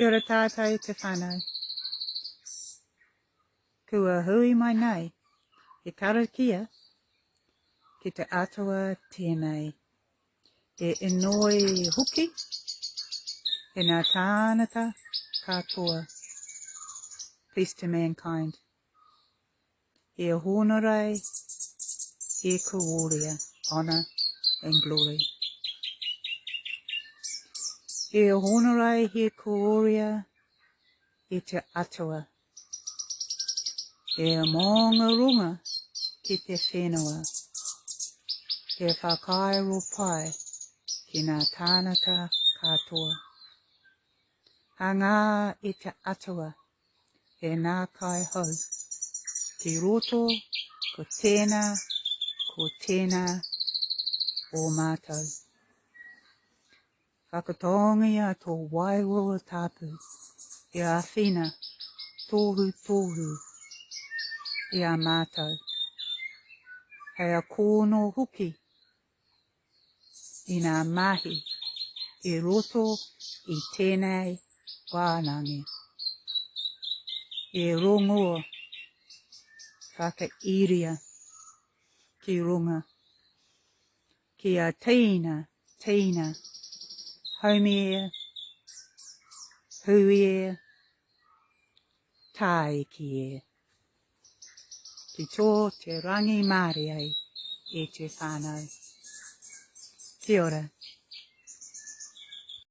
Kia ora tātai te whānau. Kua hui mai nei, e Karakia, ki te atua tēnei. E inoi huki, e nā tānata katoa. Peace to mankind. E honorai, e kaoria, honour and glory. E honorai, e kaoria, e te atua. E maungarunga ki te whenua. E whakairo pai ki nā tānata katoa. Hanga e te atua e nā kai hau. Ki roto ko tēnā o mātou. Whakatongia tō wairoa tāpu e a whina tohu e a mātou. Hei a kōno huki i nā mahi e roto i tēnei wānanga. E rongoa whakairia ki runga. Ki a tīna, haumea, huia, tāiki e. Ki tō te rangi Māori ai e te whānau. Kia ora.